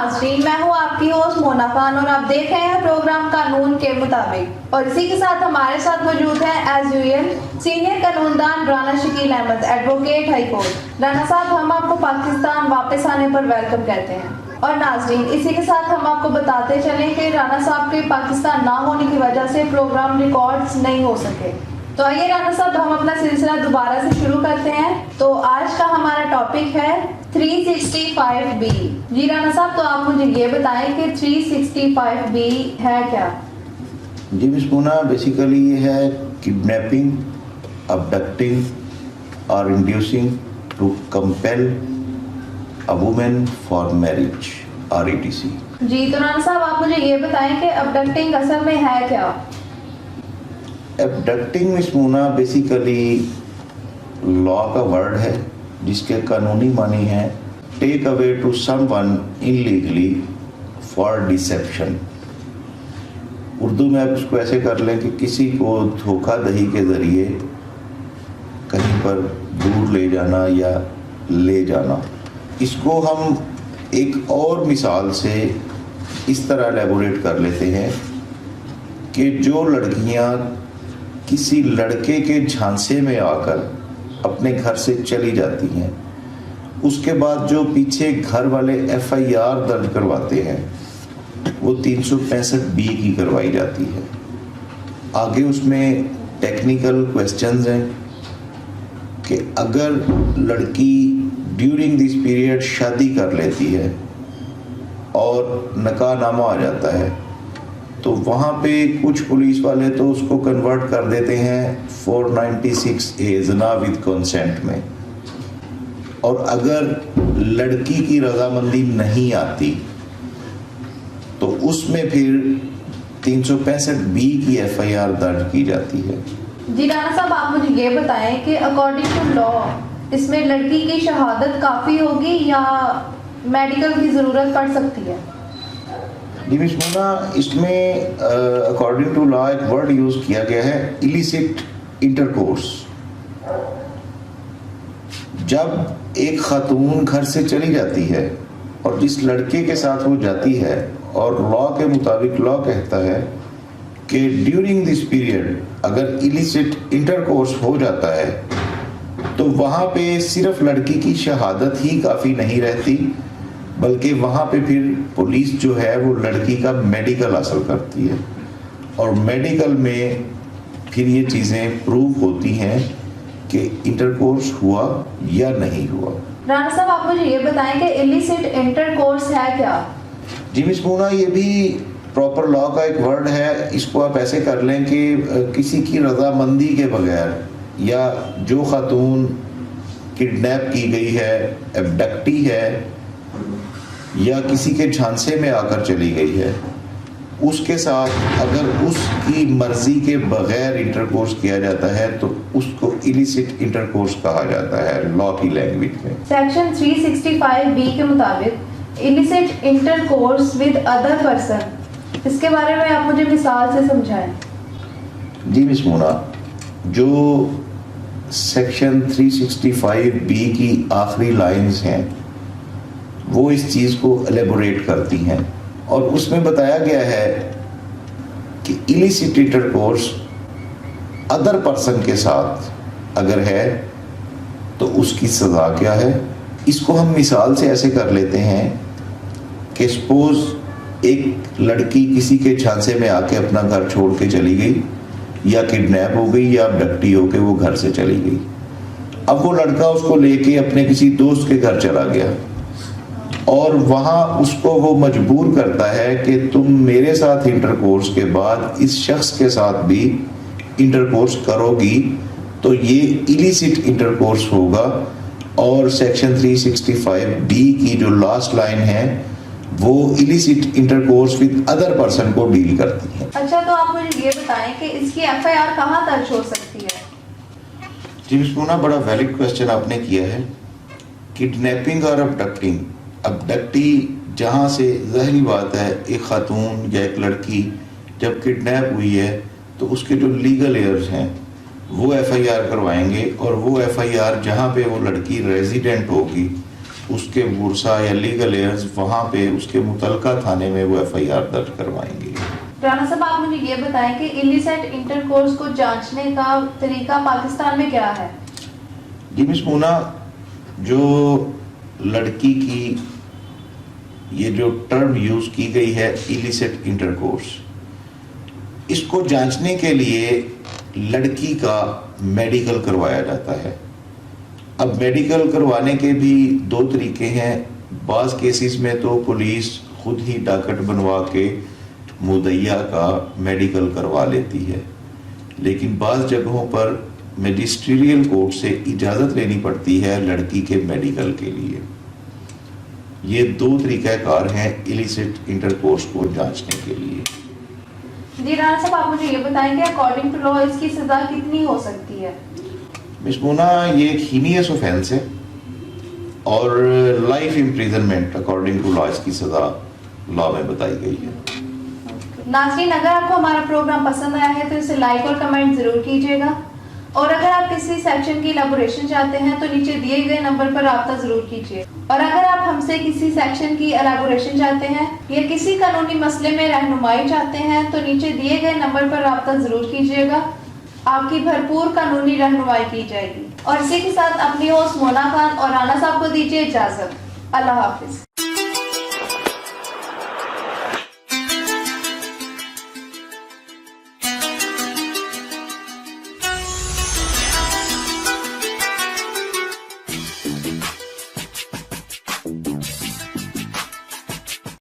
नाज़रीन, मैं हूँ आपकी होस्ट मोना खान और आप देख रहे हैं प्रोग्राम कानून के मुताबिक। और इसी के साथ हमारे साथ मौजूद हैं एज यूजुअल सीनियर कानूनदान Rana Shakeel Ahmed, advocate high court. Rana साहब, हम आपको पाकिस्तान वापस आने पर वेलकम कहते हैं। और नाज़रीन, इसी के साथ हम आपको बताते चलें कि राना साहब के पाकिस्तान ना होने की वजह से प्रोग्राम रिकॉर्ड्स नहीं हो सके। तो आइए राना साहब, हम अपना सिलसिला दोबारा से शुरू करते हैं। तो आज का हमारा टॉपिक है 365B। जी राना साहब, तो आप मुझे ये बताएं कि 365B है क्या? जी मिस मोना, बेसिकली ये है किडनैपिंग, अबडक्टिंग और inducing to compel a women for marriage और ETC। जी तो राना साहब, आप मुझे ये बताएं कि अबडक्टिंग असल में है क्या? Abducting miss Mona basically law का वर्ड है जिसके कानूनी मानी है take away to someone illegally for deception. Urdu में आप इसको ऐसे कर लें कि किसी को धोखाधड़ी के ज़रिए कहीं पर दूर ले जाना या ले जाना। इसको हम एक और मिसाल से इस तरह एलेबोरेट कर लेते हैं कि जो लड़कियां किसी लड़के के झांसे में आकर अपने घर से चली जाती हैं, उसके बाद जो पीछे घर वाले FIR दर्ज करवाते हैं वो 365B की करवाई जाती है। आगे उसमें टेक्निकल क्वेश्चंस हैं कि अगर लड़की ड्यूरिंग दिस पीरियड शादी कर लेती है और निकाहनामा आ जाता है तो वहाँ पे कुछ पुलिस वाले तो उसको कन्वर्ट कर देते हैं 496A ज़ना विद कंसेंट में। और अगर लड़की की रजामंदी नहीं आती तो उसमें फिर 365B की FIR दर्ज की जाती है। जी राना साहब, आप मुझे ये बताएं कि अकॉर्डिंग टू लॉ इसमें लड़की की शहादत काफ़ी होगी या मेडिकल की ज़रूरत पड़ सकती है? जी मिस मोना, इसमें अकॉर्डिंग टू लॉ एक वर्ड यूज किया गया है इलिसिट इंटरकोर्स। जब एक खातून घर से चली जाती है और जिस लड़के के साथ वो जाती है, और लॉ के मुताबिक लॉ कहता है कि ड्यूरिंग दिस पीरियड अगर इलिसिट इंटरकोर्स हो जाता है तो वहाँ पे सिर्फ लड़की की शहादत ही काफ़ी नहीं रहती, बल्कि वहाँ पे फिर पुलिस जो है वो लड़की का मेडिकल हासिल करती है और मेडिकल में फिर ये चीज़ें प्रूव होती हैं कि इंटरकोर्स हुआ या नहीं हुआ। राना साहब, आप मुझे ये बताएं कि इलिसिट इंटरकोर्स है क्या? जी मिस मोना, ये भी प्रॉपर लॉ का एक वर्ड है। इसको आप ऐसे कर लें कि किसी की रजामंदी के बगैर या जो खातून किडनैप की गई है, एबडक्टी है या किसी के झांसे में आकर चली गई है, उसके साथ अगर उसकी मर्जी के बगैर इंटरकोर्स किया जाता है तो उसको इलिसिट इंटरकोर्स कहा जाता है लॉ की लैंग्वेज में। सेक्शन 365B के मुताबिक illicit intercourse with other person, इसके बारे में आप मुझे मिसाल से समझाएं। जी मिस मोना, जो सेक्शन 365B की आखिरी लाइंस हैं वो इस चीज़ को एलेबोरेट करती हैं और उसमें बताया गया है कि इलिसिट इंटरकोर्स अदर पर्सन के साथ अगर है तो उसकी सज़ा क्या है। इसको हम मिसाल से ऐसे कर लेते हैं कि सपोज एक लड़की किसी के झांसे में आके अपना घर छोड़ के चली गई या किडनैप हो गई या अबडक्टी होके वो घर से चली गई। अब वो लड़का उसको लेके अपने किसी दोस्त के घर चला गया और वहाँ उसको वो मजबूर करता है कि तुम मेरे साथ इंटरकोर्स के बाद इस शख्स के साथ भी इंटरकोर्स करोगी तो ये इलिसिट इंटरकोर्स होगा। और सेक्शन 365B की जो लास्ट लाइन है वो illicit intercourse with other person को डील करती है। अच्छा, तो आप मुझे ये बताएं कि इसकी FIR कहाँ दर्ज हो सकती है? जी मिस मोना, बड़ा वैलिड क्वेश्चन आपने किया है। किडनैपिंग और अबडक्टी जहाँ से ज़ाहिरी बात है एक खातून या एक लड़की जब किडनैप हुई है तो उसके जो लीगल एयर्स हैं वो FIR करवाएंगे और वो FIR जहाँ पे वो लड़की रेजिडेंट होगी اس کے ورثہ یا لیگل ایئرز وہاں پہ اس کے متعلقہ تھانے میں وہ ایف آئی آر درج کروائیں گے۔ رانا صاحب آپ مجھے یہ بتائیں کہ illicit انٹر کورس کو جانچنے کا طریقہ پاکستان میں کیا ہے؟ جی مس مونا، جو لڑکی کی یہ جو ٹرم یوز کی گئی ہے illicit انٹرکورس، اس کو جانچنے کے لیے لڑکی کا میڈیکل کروایا جاتا ہے۔ اب میڈیکل کروانے کے بھی دو طریقے ہیں۔ بعض کیسز میں تو پولیس خود ہی ڈاکٹ بنوا کے مدعیہ کا میڈیکل کروا لیتی ہے، لیکن بعض جگہوں پر میجسٹریل کورٹ سے اجازت لینی پڑتی ہے لڑکی کے میڈیکل کے لیے۔ یہ دو طریقہ کار ہیں illicit انٹرکورس کو جانچنے کے لیے۔ جی رانا صاحب آپ مجھے یہ بتائیں کہ اکارڈنگ ٹو لا اس کی سزا کتنی ہو سکتی ہے؟ مس مونا، یہ ایک ہینیس اوفینس ہے اور لائف امپریزنمنٹ اکارڈنگ ٹو لا اس کی سزا لا میں بتائی گئی ہے۔ ناظرین، اگر آپ کو ہمارا پروگرام پسند آیا ہے تو اسے لائک اور کمنٹ ضرور کیجیے گا، اور اگر آپ کسی سیکشن کی الیبوریشن چاہتے ہیں تو نیچے دیے گئے نمبر پر رابطہ ضرور کیجیے، اور اگر آپ ہم سے کسی سیکشن کی الیبوریشن چاہتے ہیں یا کسی قانونی مسئلے میں رہنمائی چاہتے ہیں تو نیچے دیے گئے نمبر پر رابطہ ضرور کیجیے گا، آپ کی بھرپور قانونی رہنمائی کی جائے گی۔ اور اسی کے ساتھ اپنی ہوسٹ مونا خان اور رانا صاحب کو دیجیے اجازت۔ اللہ حافظ۔